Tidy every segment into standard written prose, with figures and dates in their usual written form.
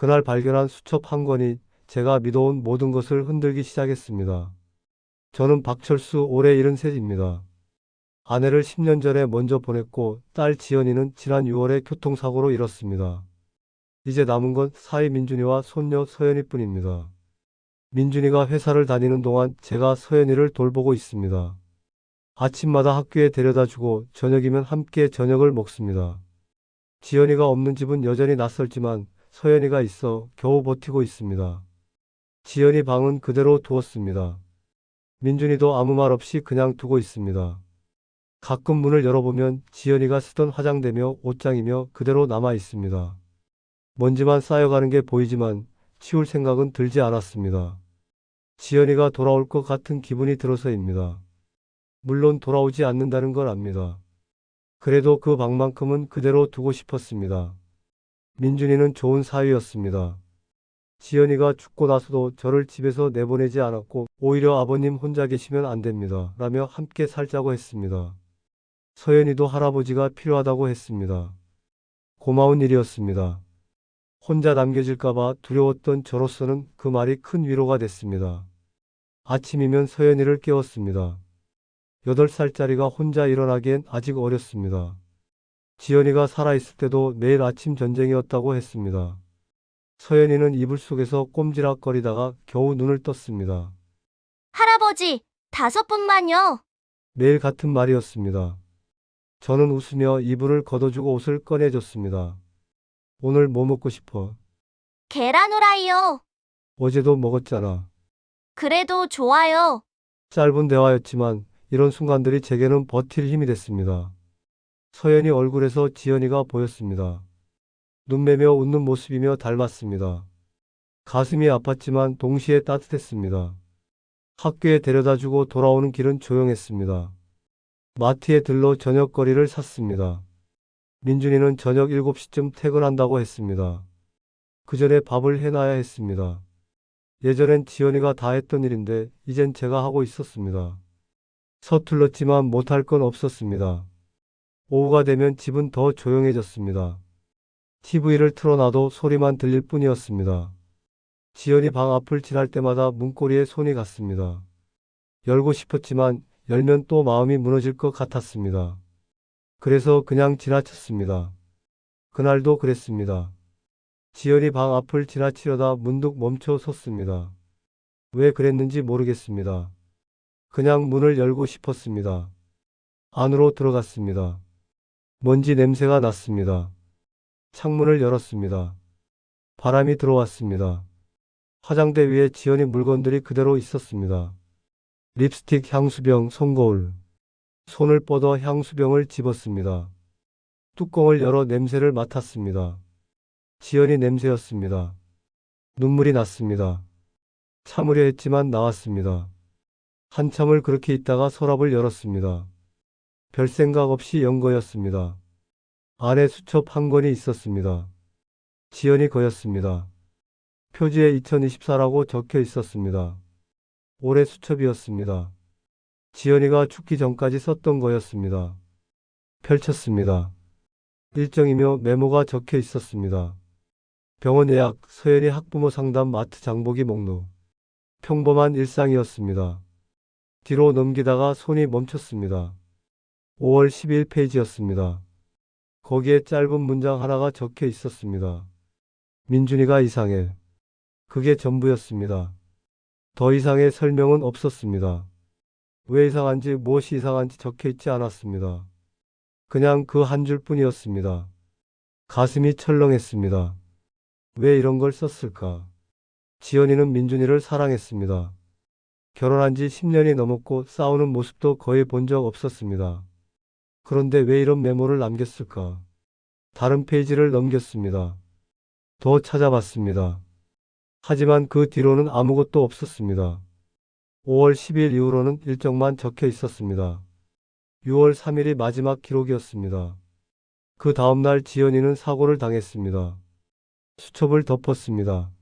그날 발견한 수첩 한 권이 제가 믿어온 모든 것을 흔들기 시작했습니다. 저는 박철수 올해 73입니다. 아내를 10년 전에 먼저 보냈고 딸 지연이는 지난 6월에 교통사고로 잃었습니다. 이제 남은 건 사위 민준이와 손녀 서연이뿐입니다. 민준이가 회사를 다니는 동안 제가 서연이를 돌보고 있습니다. 아침마다 학교에 데려다주고 저녁이면 함께 저녁을 먹습니다. 지연이가 없는 집은 여전히 낯설지만 서연이가 있어 겨우 버티고 있습니다. 지연이 방은 그대로 두었습니다. 민준이도 아무 말 없이 그냥 두고 있습니다. 가끔 문을 열어보면 지연이가 쓰던 화장대며 옷장이며 그대로 남아 있습니다. 먼지만 쌓여가는 게 보이지만 치울 생각은 들지 않았습니다. 지연이가 돌아올 것 같은 기분이 들어서입니다. 물론 돌아오지 않는다는 걸 압니다. 그래도 그 방만큼은 그대로 두고 싶었습니다. 민준이는 좋은 사위였습니다. 지연이가 죽고 나서도 저를 집에서 내보내지 않았고 오히려 아버님 혼자 계시면 안 됩니다. 라며 함께 살자고 했습니다. 서연이도 할아버지가 필요하다고 했습니다. 고마운 일이었습니다. 혼자 남겨질까봐 두려웠던 저로서는 그 말이 큰 위로가 됐습니다. 아침이면 서연이를 깨웠습니다. 8살짜리가 혼자 일어나기엔 아직 어렸습니다. 지연이가 살아있을 때도 매일 아침 전쟁이었다고 했습니다. 서연이는 이불 속에서 꼼지락거리다가 겨우 눈을 떴습니다. 할아버지, 5분만요. 매일 같은 말이었습니다. 저는 웃으며 이불을 걷어주고 옷을 꺼내줬습니다. 오늘 뭐 먹고 싶어? 계란 후라이요. 어제도 먹었잖아. 그래도 좋아요. 짧은 대화였지만 이런 순간들이 제게는 버틸 힘이 됐습니다. 서연이 얼굴에서 지연이가 보였습니다. 눈매며 웃는 모습이며 닮았습니다. 가슴이 아팠지만 동시에 따뜻했습니다. 학교에 데려다주고 돌아오는 길은 조용했습니다. 마트에 들러 저녁거리를 샀습니다. 민준이는 저녁 7시쯤 퇴근한다고 했습니다. 그 전에 밥을 해놔야 했습니다. 예전엔 지연이가 다 했던 일인데 이젠 제가 하고 있었습니다. 서툴렀지만 못할 건 없었습니다. 오후가 되면 집은 더 조용해졌습니다. TV를 틀어놔도 소리만 들릴 뿐이었습니다. 지연이 방 앞을 지날 때마다 문고리에 손이 갔습니다. 열고 싶었지만 열면 또 마음이 무너질 것 같았습니다. 그래서 그냥 지나쳤습니다. 그날도 그랬습니다. 지연이 방 앞을 지나치려다 문득 멈춰 섰습니다. 왜 그랬는지 모르겠습니다. 그냥 문을 열고 싶었습니다. 안으로 들어갔습니다. 먼지 냄새가 났습니다. 창문을 열었습니다. 바람이 들어왔습니다. 화장대 위에 지연이 물건들이 그대로 있었습니다. 립스틱, 향수병, 손거울. 손을 뻗어 향수병을 집었습니다. 뚜껑을 열어 냄새를 맡았습니다. 지연이 냄새였습니다. 눈물이 났습니다. 참으려 했지만 나왔습니다. 한참을 그렇게 있다가 서랍을 열었습니다. 별 생각 없이 연 거였습니다. 안에 수첩 한 권이 있었습니다. 지연이 거였습니다. 표지에 2024라고 적혀 있었습니다. 올해 수첩이었습니다. 지연이가 죽기 전까지 썼던 거였습니다. 펼쳤습니다. 일정이며 메모가 적혀 있었습니다. 병원 예약, 서연이 학부모 상담, 마트 장보기 목록. 평범한 일상이었습니다. 뒤로 넘기다가 손이 멈췄습니다. 5월 12일 페이지였습니다. 거기에 짧은 문장 하나가 적혀 있었습니다. 민준이가 이상해. 그게 전부였습니다. 더 이상의 설명은 없었습니다. 왜 이상한지 무엇이 이상한지 적혀 있지 않았습니다. 그냥 그 한 줄뿐이었습니다. 가슴이 철렁했습니다. 왜 이런 걸 썼을까? 지연이는 민준이를 사랑했습니다. 결혼한 지 10년이 넘었고 싸우는 모습도 거의 본 적 없었습니다. 그런데 왜 이런 메모를 남겼을까? 다른 페이지를 넘겼습니다. 더 찾아봤습니다. 하지만 그 뒤로는 아무것도 없었습니다. 5월 10일 이후로는 일정만 적혀 있었습니다. 6월 3일이 마지막 기록이었습니다. 그 다음날 지연이는 사고를 당했습니다. 수첩을 덮었습니다.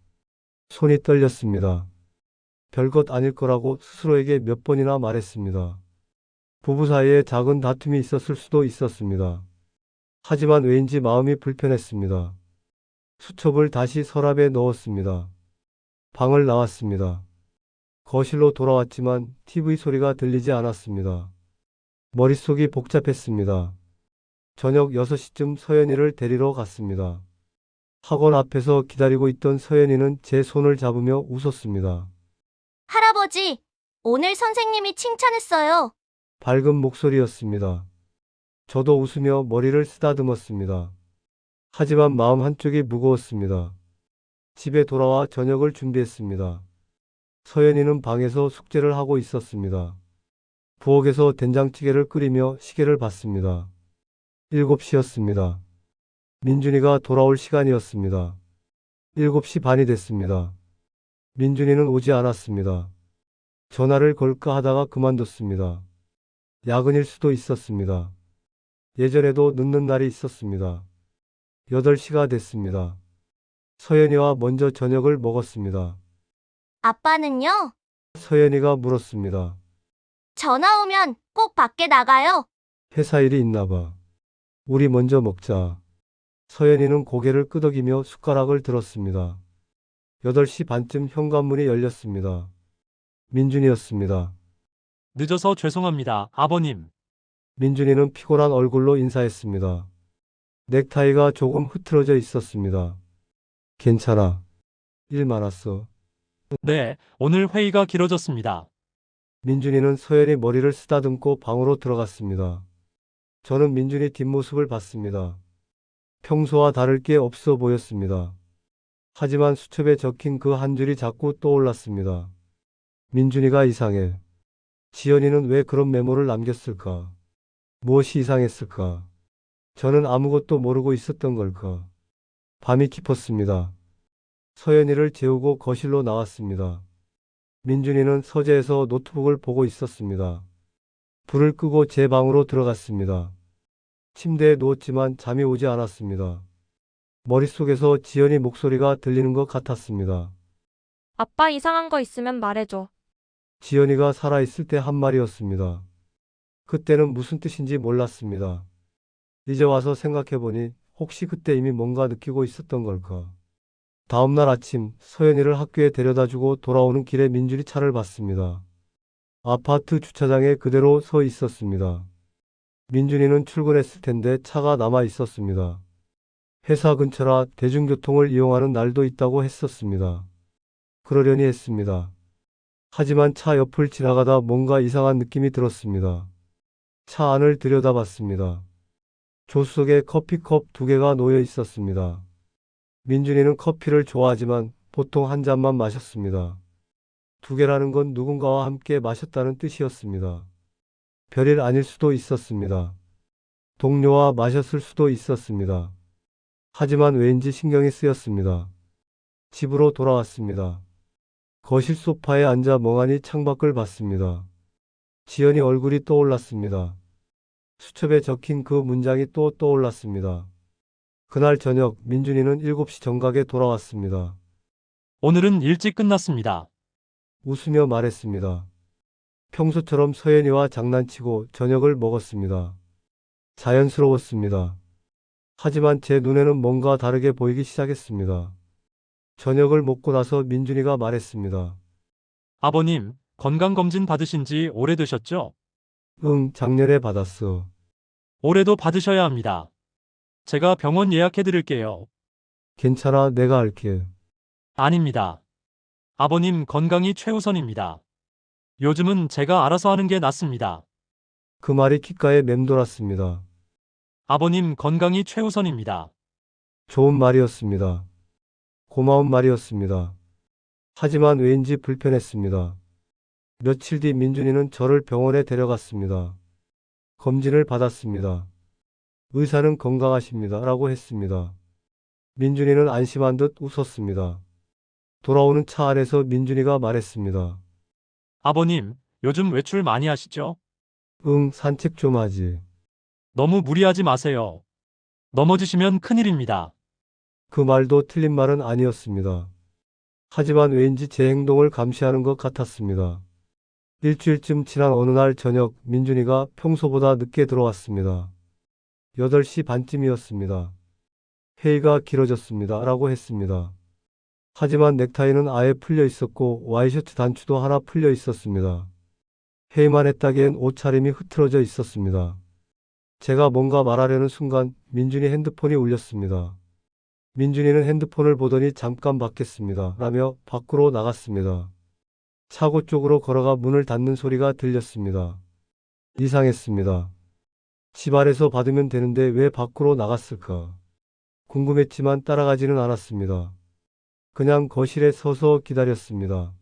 손이 떨렸습니다. 별것 아닐 거라고 스스로에게 몇 번이나 말했습니다. 부부 사이에 작은 다툼이 있었을 수도 있었습니다. 하지만 왜인지 마음이 불편했습니다. 수첩을 다시 서랍에 넣었습니다. 방을 나왔습니다. 거실로 돌아왔지만 TV 소리가 들리지 않았습니다. 머릿속이 복잡했습니다. 저녁 6시쯤 서연이를 데리러 갔습니다. 학원 앞에서 기다리고 있던 서연이는 제 손을 잡으며 웃었습니다. 할아버지, 오늘 선생님이 칭찬했어요. 밝은 목소리였습니다. 저도 웃으며 머리를 쓰다듬었습니다. 하지만 마음 한쪽이 무거웠습니다. 집에 돌아와 저녁을 준비했습니다. 서연이는 방에서 숙제를 하고 있었습니다. 부엌에서 된장찌개를 끓이며 시계를 봤습니다. 7시였습니다. 민준이가 돌아올 시간이었습니다. 7시 반이 됐습니다. 민준이는 오지 않았습니다. 전화를 걸까 하다가 그만뒀습니다. 야근일 수도 있었습니다. 예전에도 늦는 날이 있었습니다. 8시가 됐습니다. 서연이와 먼저 저녁을 먹었습니다. 아빠는요? 서연이가 물었습니다. 전화 오면 꼭 밖에 나가요. 회사 일이 있나 봐. 우리 먼저 먹자. 서연이는 고개를 끄덕이며 숟가락을 들었습니다. 8시 반쯤 현관문이 열렸습니다. 민준이었습니다. 늦어서 죄송합니다, 아버님. 민준이는 피곤한 얼굴로 인사했습니다. 넥타이가 조금 흐트러져 있었습니다. 괜찮아. 일 많았어. 네, 오늘 회의가 길어졌습니다. 민준이는 서연이 머리를 쓰다듬고 방으로 들어갔습니다. 저는 민준이 뒷모습을 봤습니다. 평소와 다를 게 없어 보였습니다. 하지만 수첩에 적힌 그 한 줄이 자꾸 떠올랐습니다. 민준이가 이상해. 지연이는 왜 그런 메모를 남겼을까? 무엇이 이상했을까? 저는 아무것도 모르고 있었던 걸까? 밤이 깊었습니다. 서연이를 재우고 거실로 나왔습니다. 민준이는 서재에서 노트북을 보고 있었습니다. 불을 끄고 제 방으로 들어갔습니다. 침대에 누웠지만 잠이 오지 않았습니다. 머릿속에서 지연이 목소리가 들리는 것 같았습니다. 아빠 이상한 거 있으면 말해줘. 지연이가 살아있을 때 한 말이었습니다. 그때는 무슨 뜻인지 몰랐습니다. 이제 와서 생각해보니 혹시 그때 이미 뭔가 느끼고 있었던 걸까? 다음날 아침 서연이를 학교에 데려다주고 돌아오는 길에 민준이 차를 봤습니다. 아파트 주차장에 그대로 서 있었습니다. 민준이는 출근했을 텐데 차가 남아 있었습니다. 회사 근처라 대중교통을 이용하는 날도 있다고 했었습니다. 그러려니 했습니다. 하지만 차 옆을 지나가다 뭔가 이상한 느낌이 들었습니다. 차 안을 들여다봤습니다. 조수석에 커피컵 2개가 놓여 있었습니다. 민준이는 커피를 좋아하지만 보통 한 잔만 마셨습니다. 2개라는 건 누군가와 함께 마셨다는 뜻이었습니다. 별일 아닐 수도 있었습니다. 동료와 마셨을 수도 있었습니다. 하지만 왠지 신경이 쓰였습니다. 집으로 돌아왔습니다. 거실 소파에 앉아 멍하니 창밖을 봤습니다. 지연이 얼굴이 떠올랐습니다. 수첩에 적힌 그 문장이 또 떠올랐습니다. 그날 저녁 민준이는 7시 정각에 돌아왔습니다. 오늘은 일찍 끝났습니다. 웃으며 말했습니다. 평소처럼 서연이와 장난치고 저녁을 먹었습니다. 자연스러웠습니다. 하지만 제 눈에는 뭔가 다르게 보이기 시작했습니다. 저녁을 먹고 나서 민준이가 말했습니다. 아버님, 건강검진 받으신 지 오래되셨죠? 응, 작년에 받았어. 올해도 받으셔야 합니다. 제가 병원 예약해 드릴게요. 괜찮아, 내가 할게. 아닙니다. 아버님 건강이 최우선입니다. 요즘은 제가 알아서 하는 게 낫습니다. 그 말이 귓가에 맴돌았습니다. 아버님 건강이 최우선입니다. 좋은 말이었습니다. 고마운 말이었습니다. 하지만 왠지 불편했습니다. 며칠 뒤 민준이는 저를 병원에 데려갔습니다. 검진을 받았습니다. 의사는 건강하십니다. 라고 했습니다. 민준이는 안심한 듯 웃었습니다. 돌아오는 차 안에서 민준이가 말했습니다. 아버님, 요즘 외출 많이 하시죠? 응, 산책 좀 하지. 너무 무리하지 마세요. 넘어지시면 큰일입니다. 그 말도 틀린 말은 아니었습니다. 하지만 왠지 제 행동을 감시하는 것 같았습니다. 일주일쯤 지난 어느 날 저녁 민준이가 평소보다 늦게 들어왔습니다. 8시 반쯤이었습니다. 회의가 길어졌습니다. 라고 했습니다. 하지만 넥타이는 아예 풀려 있었고 와이셔츠 단추도 하나 풀려 있었습니다. 회의만 했다기엔 옷차림이 흐트러져 있었습니다. 제가 뭔가 말하려는 순간 민준이 핸드폰이 울렸습니다. 민준이는 핸드폰을 보더니 잠깐 받겠습니다. 라며 밖으로 나갔습니다. 차고 쪽으로 걸어가 문을 닫는 소리가 들렸습니다. 이상했습니다. 집 안에서 받으면 되는데 왜 밖으로 나갔을까? 궁금했지만 따라가지는 않았습니다. 그냥 거실에 서서 기다렸습니다.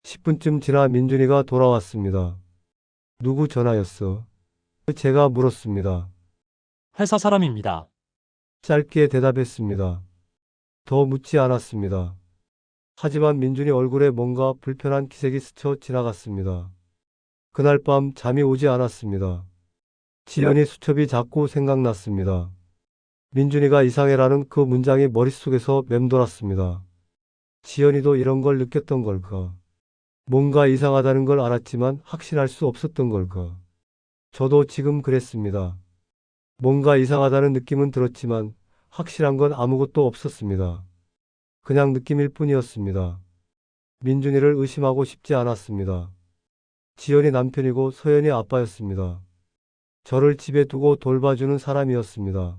10분쯤 지나 민준이가 돌아왔습니다. 누구 전화였어? 제가 물었습니다. 회사 사람입니다. 짧게 대답했습니다. 더 묻지 않았습니다. 하지만 민준이 얼굴에 뭔가 불편한 기색이 스쳐 지나갔습니다. 그날 밤 잠이 오지 않았습니다. 지연이 수첩이 자꾸 생각났습니다. 민준이가 이상해라는 그 문장이 머릿속에서 맴돌았습니다. 지연이도 이런 걸 느꼈던 걸까? 뭔가 이상하다는 걸 알았지만 확신할 수 없었던 걸까? 저도 지금 그랬습니다. 뭔가 이상하다는 느낌은 들었지만 확실한 건 아무것도 없었습니다. 그냥 느낌일 뿐이었습니다. 민준이를 의심하고 싶지 않았습니다. 지연이 남편이고 서연이 아빠였습니다. 저를 집에 두고 돌봐주는 사람이었습니다.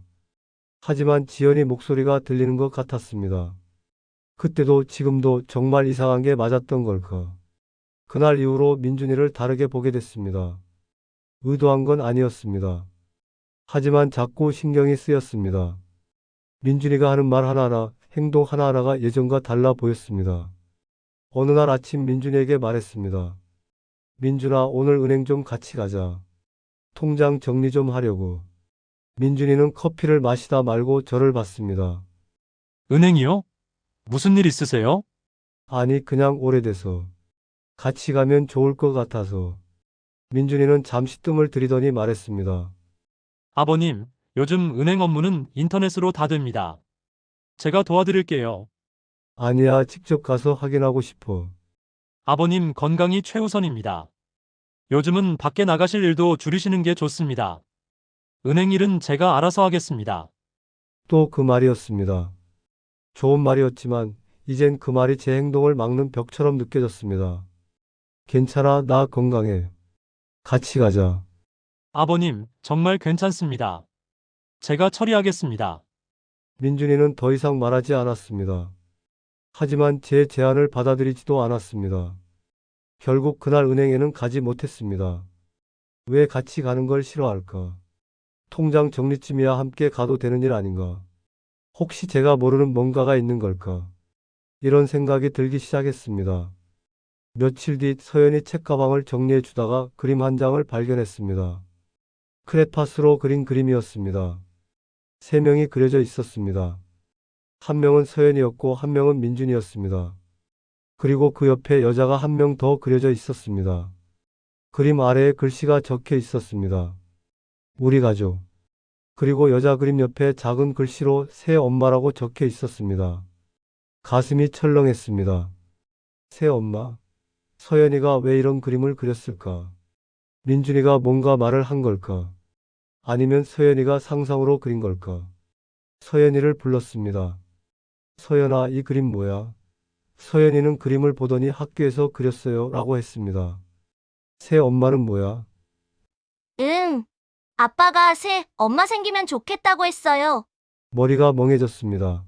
하지만 지연이 목소리가 들리는 것 같았습니다. 그때도 지금도 정말 이상한 게 맞았던 걸까? 그날 이후로 민준이를 다르게 보게 됐습니다. 의도한 건 아니었습니다. 하지만 자꾸 신경이 쓰였습니다. 민준이가 하는 말 하나하나, 행동 하나하나가 예전과 달라 보였습니다. 어느 날 아침 민준이에게 말했습니다. 민준아, 오늘 은행 좀 같이 가자. 통장 정리 좀 하려고. 민준이는 커피를 마시다 말고 저를 봤습니다. 은행이요? 무슨 일 있으세요? 아니, 그냥 오래돼서. 같이 가면 좋을 것 같아서. 민준이는 잠시 뜸을 들이더니 말했습니다. 아버님, 요즘 은행 업무는 인터넷으로 다 됩니다. 제가 도와드릴게요. 아니야, 직접 가서 확인하고 싶어. 아버님 건강이 최우선입니다. 요즘은 밖에 나가실 일도 줄이시는 게 좋습니다. 은행 일은 제가 알아서 하겠습니다. 또 그 말이었습니다. 좋은 말이었지만 이젠 그 말이 제 행동을 막는 벽처럼 느껴졌습니다. 괜찮아, 나 건강해. 같이 가자. 아버님, 정말 괜찮습니다. 제가 처리하겠습니다. 민준이는 더 이상 말하지 않았습니다. 하지만 제 제안을 받아들이지도 않았습니다. 결국 그날 은행에는 가지 못했습니다. 왜 같이 가는 걸 싫어할까? 통장 정리쯤이야 함께 가도 되는 일 아닌가? 혹시 제가 모르는 뭔가가 있는 걸까? 이런 생각이 들기 시작했습니다. 며칠 뒤 서연이 책가방을 정리해 주다가 그림 한 장을 발견했습니다. 크레파스로 그린 그림이었습니다. 세 명이 그려져 있었습니다. 한 명은 서연이었고 한 명은 민준이었습니다. 그리고 그 옆에 여자가 한 명 더 그려져 있었습니다. 그림 아래에 글씨가 적혀 있었습니다. 우리 가족. 그리고 여자 그림 옆에 작은 글씨로 새 엄마라고 적혀 있었습니다. 가슴이 철렁했습니다. 새 엄마? 서연이가 왜 이런 그림을 그렸을까? 민준이가 뭔가 말을 한 걸까? 아니면 서연이가 상상으로 그린 걸까? 서연이를 불렀습니다. 서연아, 이 그림 뭐야? 서연이는 그림을 보더니 학교에서 그렸어요 라고 했습니다. 새 엄마는 뭐야? 응. 아빠가 새 엄마 생기면 좋겠다고 했어요. 머리가 멍해졌습니다.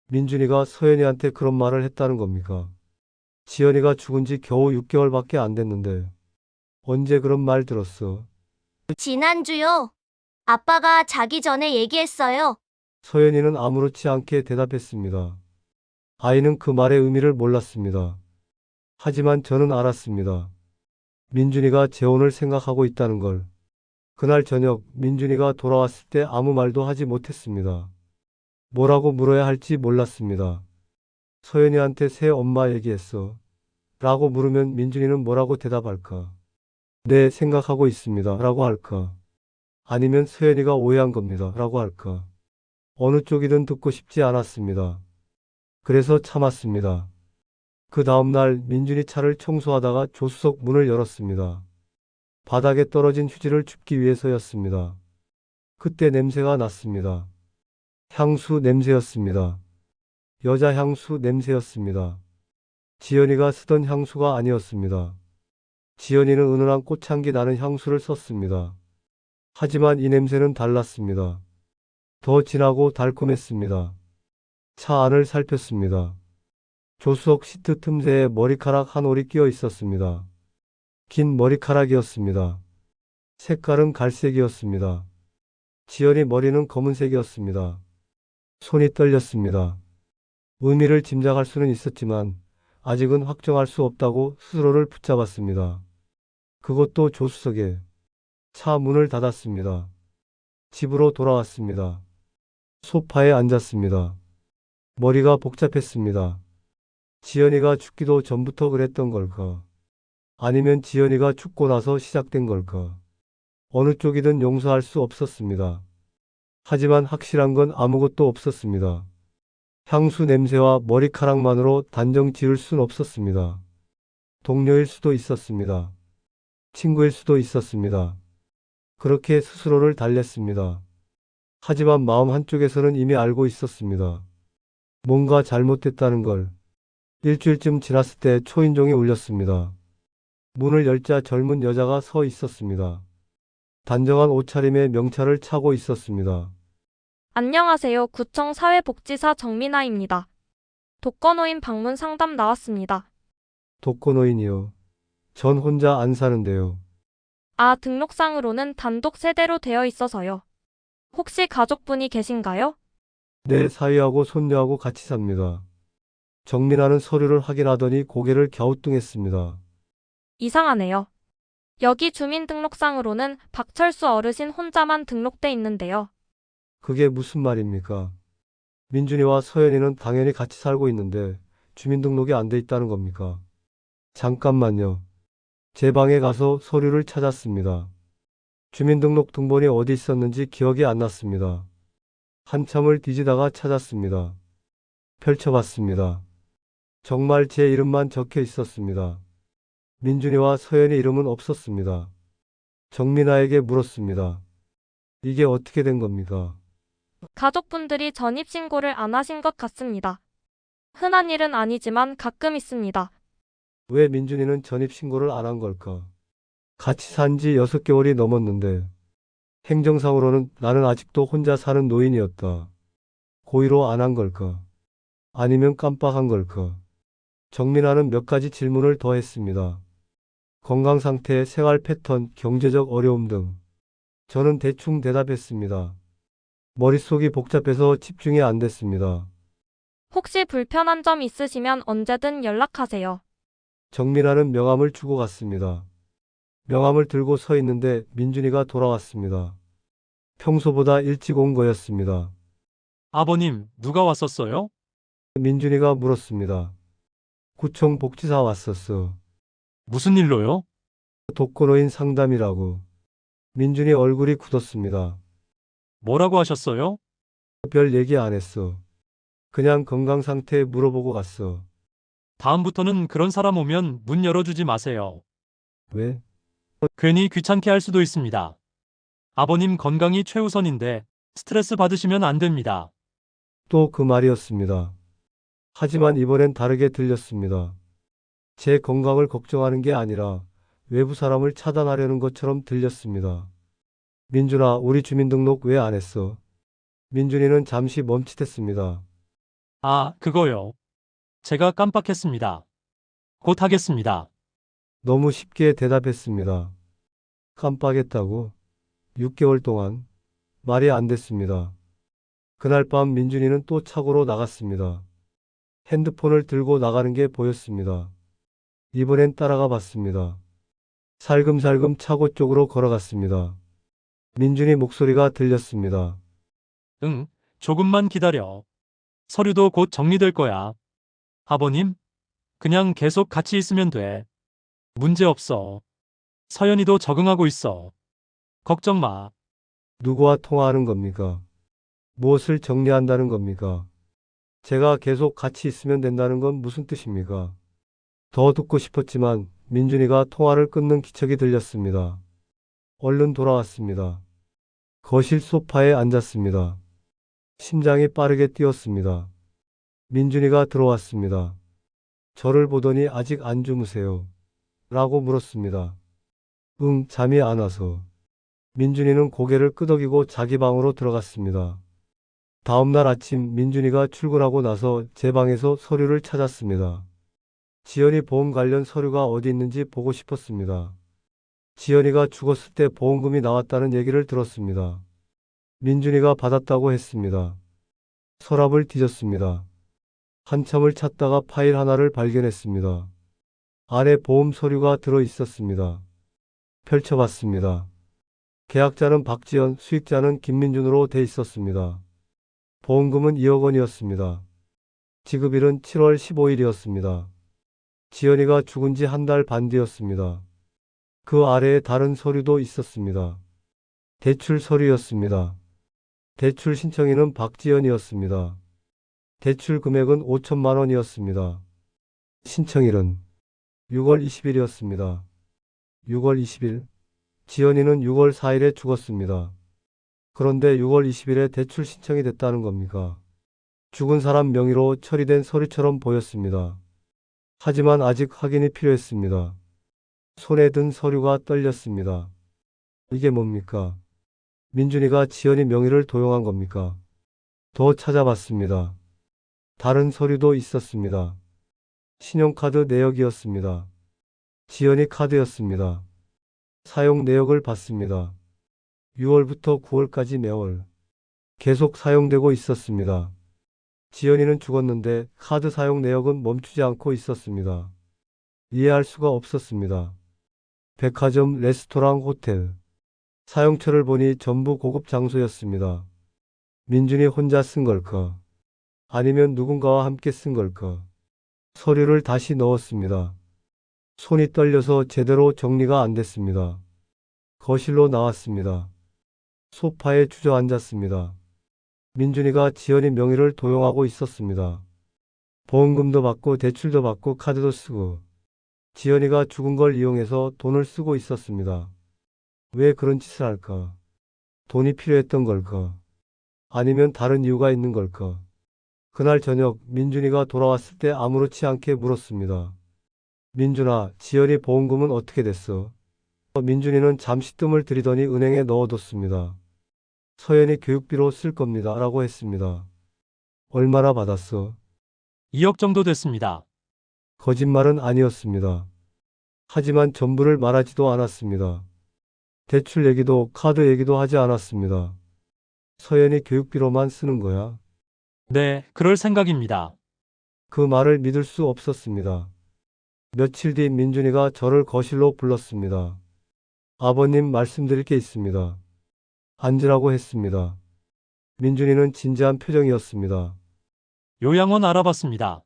민준이가 서연이한테 그런 말을 했다는 겁니까? 지연이가 죽은 지 겨우 6개월밖에 안 됐는데 언제 그런 말 들었어? 지난주요. 아빠가 자기 전에 얘기했어요. 서연이는 아무렇지 않게 대답했습니다. 아이는 그 말의 의미를 몰랐습니다. 하지만 저는 알았습니다. 민준이가 재혼을 생각하고 있다는 걸. 그날 저녁 민준이가 돌아왔을 때 아무 말도 하지 못했습니다. 뭐라고 물어야 할지 몰랐습니다. 서연이한테 새 엄마 얘기했어. 라고 물으면 민준이는 뭐라고 대답할까? 네, 생각하고 있습니다. 라고 할까? 아니면 서연이가 오해한 겁니다. 라고 할까? 어느 쪽이든 듣고 싶지 않았습니다. 그래서 참았습니다. 그 다음날 민준이 차를 청소하다가 조수석 문을 열었습니다. 바닥에 떨어진 휴지를 줍기 위해서였습니다. 그때 냄새가 났습니다. 향수 냄새였습니다. 여자 향수 냄새였습니다. 지연이가 쓰던 향수가 아니었습니다. 지연이는 은은한 꽃향기 나는 향수를 썼습니다. 하지만 이 냄새는 달랐습니다. 더 진하고 달콤했습니다. 차 안을 살폈습니다. 조수석 시트 틈새에 머리카락 한 올이 끼어 있었습니다. 긴 머리카락이었습니다. 색깔은 갈색이었습니다. 지연이 머리는 검은색이었습니다. 손이 떨렸습니다. 의미를 짐작할 수는 있었지만 아직은 확정할 수 없다고 스스로를 붙잡았습니다. 그것도 조수석에. 차 문을 닫았습니다. 집으로 돌아왔습니다. 소파에 앉았습니다. 머리가 복잡했습니다. 지연이가 죽기도 전부터 그랬던 걸까? 아니면 지연이가 죽고 나서 시작된 걸까? 어느 쪽이든 용서할 수 없었습니다. 하지만 확실한 건 아무것도 없었습니다. 향수 냄새와 머리카락만으로 단정 지을 순 없었습니다. 동료일 수도 있었습니다. 친구일 수도 있었습니다. 그렇게 스스로를 달랬습니다. 하지만 마음 한쪽에서는 이미 알고 있었습니다. 뭔가 잘못됐다는 걸. 일주일쯤 지났을 때 초인종이 울렸습니다. 문을 열자 젊은 여자가 서 있었습니다. 단정한 옷차림에 명찰을 차고 있었습니다. 안녕하세요. 구청 사회복지사 정민아입니다. 독거노인 방문 상담 나왔습니다. 독거노인이요. 전 혼자 안 사는데요. 아, 등록상으로는 단독 세대로 되어 있어서요. 혹시 가족분이 계신가요? 내 사위하고 손녀하고 같이 삽니다. 정민아는 서류를 확인하더니 고개를 갸우뚱했습니다. 이상하네요. 여기 주민등록상으로는 박철수 어르신 혼자만 등록돼 있는데요. 그게 무슨 말입니까? 민준이와 서연이는 당연히 같이 살고 있는데 주민등록이 안 돼 있다는 겁니까? 잠깐만요. 제 방에 가서 서류를 찾았습니다. 주민등록 등본이 어디 있었는지 기억이 안 났습니다. 한참을 뒤지다가 찾았습니다. 펼쳐봤습니다. 정말 제 이름만 적혀 있었습니다. 민준이와 서연이 이름은 없었습니다. 정민아에게 물었습니다. 이게 어떻게 된 겁니까? 가족분들이 전입신고를 안 하신 것 같습니다. 흔한 일은 아니지만 가끔 있습니다. 왜 민준이는 전입신고를 안 한 걸까? 같이 산 지 6개월이 넘었는데 행정상으로는 나는 아직도 혼자 사는 노인이었다. 고의로 안 한 걸까? 아니면 깜빡한 걸까? 정민아는 몇 가지 질문을 더 했습니다. 건강 상태, 생활 패턴, 경제적 어려움 등. 저는 대충 대답했습니다. 머릿속이 복잡해서 집중이 안 됐습니다. 혹시 불편한 점 있으시면 언제든 연락하세요. 정민아는 명함을 주고 갔습니다. 명함을 들고 서 있는데 민준이가 돌아왔습니다. 평소보다 일찍 온 거였습니다. 아버님, 누가 왔었어요? 민준이가 물었습니다. 구청 복지사 왔었어. 무슨 일로요? 독거노인 상담이라고. 민준이 얼굴이 굳었습니다. 뭐라고 하셨어요? 별 얘기 안 했어. 그냥 건강 상태 물어보고 갔어. 다음부터는 그런 사람 오면 문 열어주지 마세요. 왜? 괜히 귀찮게 할 수도 있습니다. 아버님 건강이 최우선인데 스트레스 받으시면 안 됩니다. 또 그 말이었습니다. 하지만 이번엔 다르게 들렸습니다. 제 건강을 걱정하는 게 아니라 외부 사람을 차단하려는 것처럼 들렸습니다. 민준아, 우리 주민등록 왜 안 했어? 민준이는 잠시 멈칫했습니다. 아, 그거요. 제가 깜빡했습니다. 곧 하겠습니다. 너무 쉽게 대답했습니다. 깜빡했다고? 6개월 동안? 말이 안 됐습니다. 그날 밤 민준이는 또 차고로 나갔습니다. 핸드폰을 들고 나가는 게 보였습니다. 이번엔 따라가 봤습니다. 살금살금 차고 쪽으로 걸어갔습니다. 민준이 목소리가 들렸습니다. 응, 조금만 기다려. 서류도 곧 정리될 거야. 아버님, 그냥 계속 같이 있으면 돼. 문제 없어. 서연이도 적응하고 있어. 걱정 마. 누구와 통화하는 겁니까? 무엇을 정리한다는 겁니까? 제가 계속 같이 있으면 된다는 건 무슨 뜻입니까? 더 듣고 싶었지만 민준이가 통화를 끊는 기척이 들렸습니다. 얼른 돌아왔습니다. 거실 소파에 앉았습니다. 심장이 빠르게 뛰었습니다. 민준이가 들어왔습니다. 저를 보더니 아직 안 주무세요? 라고 물었습니다. 응, 잠이 안 와서. 민준이는 고개를 끄덕이고 자기 방으로 들어갔습니다. 다음날 아침 민준이가 출근하고 나서 제 방에서 서류를 찾았습니다. 지연이 보험 관련 서류가 어디 있는지 보고 싶었습니다. 지연이가 죽었을 때 보험금이 나왔다는 얘기를 들었습니다. 민준이가 받았다고 했습니다. 서랍을 뒤졌습니다. 한참을 찾다가 파일 하나를 발견했습니다. 안에 보험 서류가 들어 있었습니다. 펼쳐봤습니다. 계약자는 박지연, 수익자는 김민준으로 돼 있었습니다. 보험금은 2억 원이었습니다. 지급일은 7월 15일이었습니다. 지연이가 죽은 지 한 달 반 뒤였습니다. 그 아래에 다른 서류도 있었습니다. 대출 서류였습니다. 대출 신청인은 박지연이었습니다. 대출 금액은 5천만 원이었습니다. 신청일은 6월 20일이었습니다. 6월 20일. 지연이는 6월 4일에 죽었습니다. 그런데 6월 20일에 대출 신청이 됐다는 겁니까? 죽은 사람 명의로 처리된 서류처럼 보였습니다. 하지만 아직 확인이 필요했습니다. 손에 든 서류가 떨렸습니다. 이게 뭡니까? 민준이가 지연이 명의를 도용한 겁니까? 더 찾아봤습니다. 다른 서류도 있었습니다. 신용카드 내역이었습니다. 지연이 카드였습니다. 사용 내역을 봤습니다. 6월부터 9월까지 매월 계속 사용되고 있었습니다. 지연이는 죽었는데 카드 사용 내역은 멈추지 않고 있었습니다. 이해할 수가 없었습니다. 백화점, 레스토랑, 호텔. 사용처를 보니 전부 고급 장소였습니다. 민준이 혼자 쓴 걸까? 아니면 누군가와 함께 쓴 걸까? 서류를 다시 넣었습니다. 손이 떨려서 제대로 정리가 안 됐습니다. 거실로 나왔습니다. 소파에 주저앉았습니다. 민준이가 지연이 명의를 도용하고 있었습니다. 보험금도 받고 대출도 받고 카드도 쓰고 지연이가 죽은 걸 이용해서 돈을 쓰고 있었습니다. 왜 그런 짓을 할까? 돈이 필요했던 걸까? 아니면 다른 이유가 있는 걸까? 그날 저녁 민준이가 돌아왔을 때 아무렇지 않게 물었습니다. 민준아, 지연이 보험금은 어떻게 됐어? 민준이는 잠시 뜸을 들이더니 은행에 넣어뒀습니다. 서연이 교육비로 쓸 겁니다. 라고 했습니다. 얼마나 받았어? 2억 정도 됐습니다. 거짓말은 아니었습니다. 하지만 전부를 말하지도 않았습니다. 대출 얘기도 카드 얘기도 하지 않았습니다. 서연이 교육비로만 쓰는 거야? 네, 그럴 생각입니다. 그 말을 믿을 수 없었습니다. 며칠 뒤 민준이가 저를 거실로 불렀습니다. 아버님, 말씀드릴 게 있습니다. 앉으라고 했습니다. 민준이는 진지한 표정이었습니다. 요양원 알아봤습니다.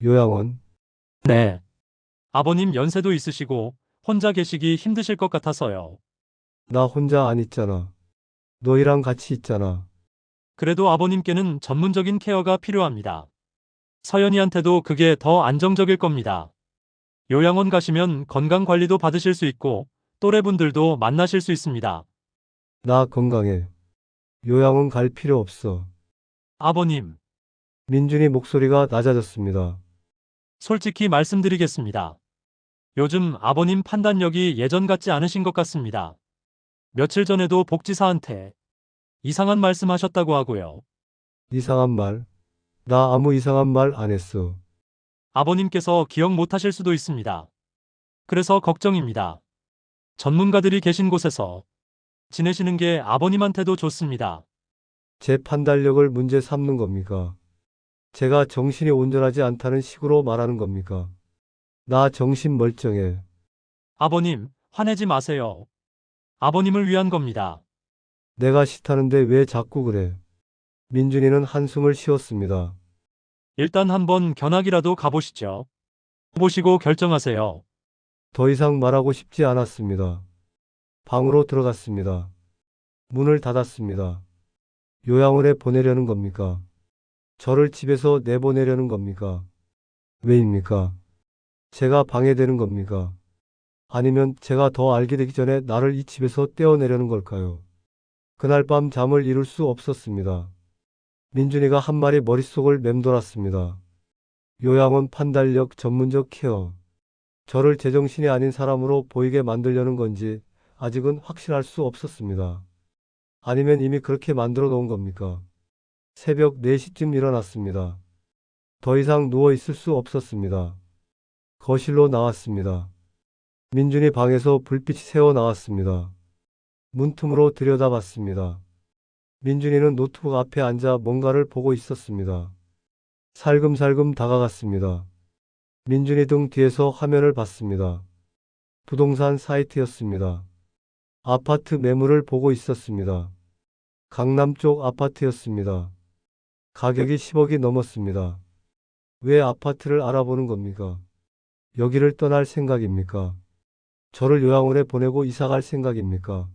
요양원? 네. 아버님 연세도 있으시고 혼자 계시기 힘드실 것 같아서요. 나 혼자 안 있잖아. 너희랑 같이 있잖아. 그래도 아버님께는 전문적인 케어가 필요합니다. 서연이한테도 그게 더 안정적일 겁니다. 요양원 가시면 건강관리도 받으실 수 있고 또래분들도 만나실 수 있습니다. 나 건강해. 요양원 갈 필요 없어. 아버님, 민준이 목소리가 낮아졌습니다. 솔직히 말씀드리겠습니다. 요즘 아버님 판단력이 예전 같지 않으신 것 같습니다. 며칠 전에도 복지사한테 이상한 말씀하셨다고 하고요. 이상한 말? 나 아무 이상한 말 안 했어. 아버님께서 기억 못하실 수도 있습니다. 그래서 걱정입니다. 전문가들이 계신 곳에서 지내시는 게 아버님한테도 좋습니다. 제 판단력을 문제 삼는 겁니까? 제가 정신이 온전하지 않다는 식으로 말하는 겁니까? 나 정신 멀쩡해. 아버님, 화내지 마세요. 아버님을 위한 겁니다. 내가 싫다는데 왜 자꾸 그래? 민준이는 한숨을 쉬었습니다. 일단 한번 견학이라도 가보시죠. 보시고 결정하세요. 더 이상 말하고 싶지 않았습니다. 방으로 들어갔습니다. 문을 닫았습니다. 요양원에 보내려는 겁니까? 저를 집에서 내보내려는 겁니까? 왜입니까? 제가 방해되는 겁니까? 아니면 제가 더 알게 되기 전에 나를 이 집에서 떼어내려는 걸까요? 그날 밤 잠을 이룰 수 없었습니다. 민준이가 한 말이 머릿속을 맴돌았습니다. 요양원 판단력 전문적 케어. 저를 제정신이 아닌 사람으로 보이게 만들려는 건지 아직은 확신할 수 없었습니다. 아니면 이미 그렇게 만들어 놓은 겁니까? 새벽 4시쯤 일어났습니다. 더 이상 누워 있을 수 없었습니다. 거실로 나왔습니다. 민준이 방에서 불빛이 새어 나왔습니다. 문틈으로 들여다봤습니다. 민준이는 노트북 앞에 앉아 뭔가를 보고 있었습니다. 살금살금 다가갔습니다. 민준이 등 뒤에서 화면을 봤습니다. 부동산 사이트였습니다. 아파트 매물을 보고 있었습니다. 강남 쪽 아파트였습니다. 가격이 10억이 넘었습니다. 왜 아파트를 알아보는 겁니까? 여기를 떠날 생각입니까? 저를 요양원에 보내고 이사갈 생각입니까?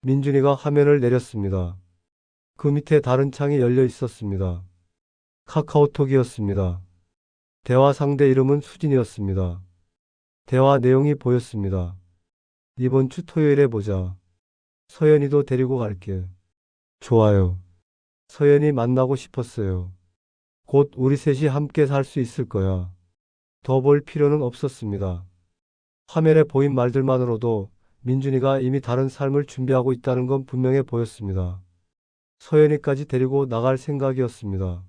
민준이가 화면을 내렸습니다. 그 밑에 다른 창이 열려 있었습니다. 카카오톡이었습니다. 대화 상대 이름은 수진이었습니다. 대화 내용이 보였습니다. 이번 주 토요일에 보자. 서연이도 데리고 갈게. 좋아요. 서연이 만나고 싶었어요. 곧 우리 셋이 함께 살 수 있을 거야. 더 볼 필요는 없었습니다. 화면에 보인 말들만으로도 민준이가 이미 다른 삶을 준비하고 있다는 건 분명해 보였습니다. 서연이까지 데리고 나갈 생각이었습니다.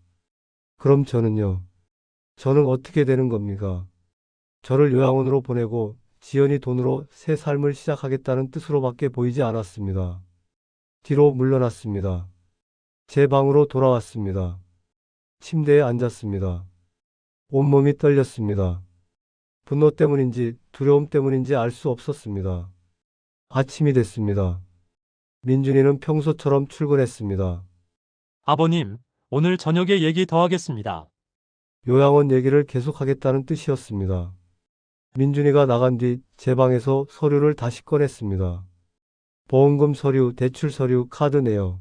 그럼 저는요? 저는 어떻게 되는 겁니까? 저를 요양원으로 보내고 지연이 돈으로 새 삶을 시작하겠다는 뜻으로밖에 보이지 않았습니다. 뒤로 물러났습니다. 제 방으로 돌아왔습니다. 침대에 앉았습니다. 온몸이 떨렸습니다. 분노 때문인지 두려움 때문인지 알 수 없었습니다. 아침이 됐습니다. 민준이는 평소처럼 출근했습니다. 아버님, 오늘 저녁에 얘기 더 하겠습니다. 요양원 얘기를 계속하겠다는 뜻이었습니다. 민준이가 나간 뒤 제 방에서 서류를 다시 꺼냈습니다. 보험금 서류, 대출 서류, 카드 내역.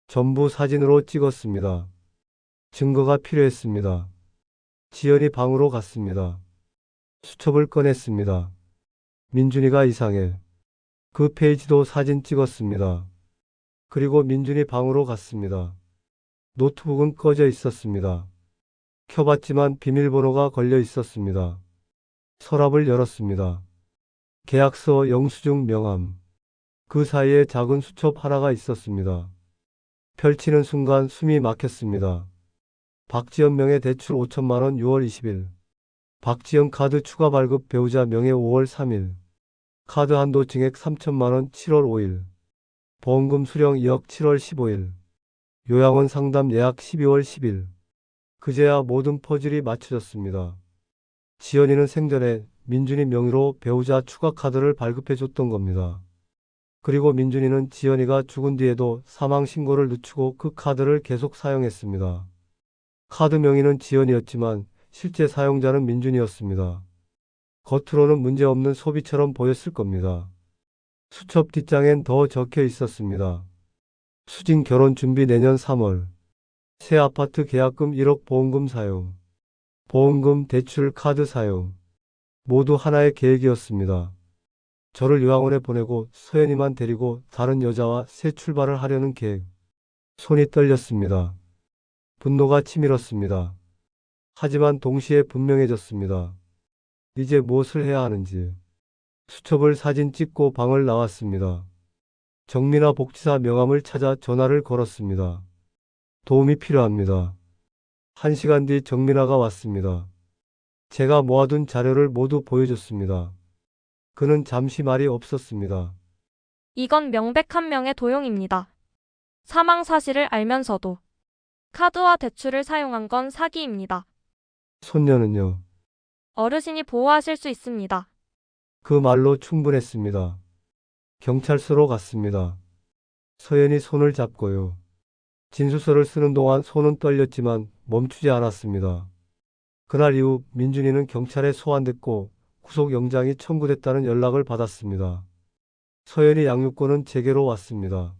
전부 사진으로 찍었습니다. 증거가 필요했습니다. 지연이 방으로 갔습니다. 수첩을 꺼냈습니다. 민준이가 이상해. 그 페이지도 사진 찍었습니다. 그리고 민준이 방으로 갔습니다. 노트북은 꺼져 있었습니다. 켜봤지만 비밀번호가 걸려 있었습니다. 서랍을 열었습니다. 계약서, 영수증, 명함. 그 사이에 작은 수첩 하나가 있었습니다. 펼치는 순간 숨이 막혔습니다. 박지연 명의 대출 5천만 원 6월 20일. 박지연 카드 추가 발급 배우자 명의 5월 3일. 카드 한도 증액 3천만 원 7월 5일. 보험금 수령 2억 7월 15일. 요양원 상담 예약 12월 10일. 그제야 모든 퍼즐이 맞춰졌습니다. 지연이는 생전에 민준이 명의로 배우자 추가 카드를 발급해줬던 겁니다. 그리고 민준이는 지연이가 죽은 뒤에도 사망 신고를 늦추고 그 카드를 계속 사용했습니다. 카드 명의는 지연이었지만 실제 사용자는 민준이었습니다. 겉으로는 문제없는 소비처럼 보였을 겁니다. 수첩 뒷장엔 더 적혀 있었습니다. 수진 결혼 준비 내년 3월. 새 아파트 계약금 1억 보험금 사용. 보험금, 대출, 카드 사용. 모두 하나의 계획이었습니다. 저를 요양원에 보내고 서연이만 데리고 다른 여자와 새 출발을 하려는 계획. 손이 떨렸습니다. 분노가 치밀었습니다. 하지만 동시에 분명해졌습니다. 이제 무엇을 해야 하는지. 수첩을 사진 찍고 방을 나왔습니다. 정민아 복지사 명함을 찾아 전화를 걸었습니다. 도움이 필요합니다. 1시간 뒤 정민아가 왔습니다. 제가 모아둔 자료를 모두 보여줬습니다. 그는 잠시 말이 없었습니다. 이건 명백한 명의 도용입니다. 사망 사실을 알면서도 카드와 대출을 사용한 건 사기입니다. 손녀는요? 어르신이 보호하실 수 있습니다. 그 말로 충분했습니다. 경찰서로 갔습니다. 서연이 손을 잡고요. 진술서를 쓰는 동안 손은 떨렸지만 멈추지 않았습니다. 그날 이후 민준이는 경찰에 소환됐고 구속영장이 청구됐다는 연락을 받았습니다. 서연이 양육권은 제게로 왔습니다.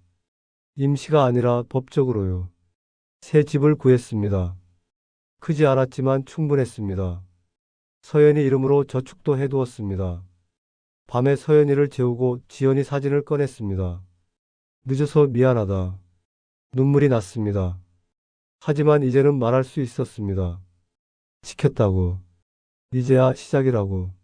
임시가 아니라 법적으로요. 새 집을 구했습니다. 크지 않았지만 충분했습니다. 서연이 이름으로 저축도 해두었습니다. 밤에 서연이를 재우고 지연이 사진을 꺼냈습니다. 늦어서 미안하다. 눈물이 났습니다. 하지만 이제는 말할 수 있었습니다. 시켰다고. 이제야 시작이라고.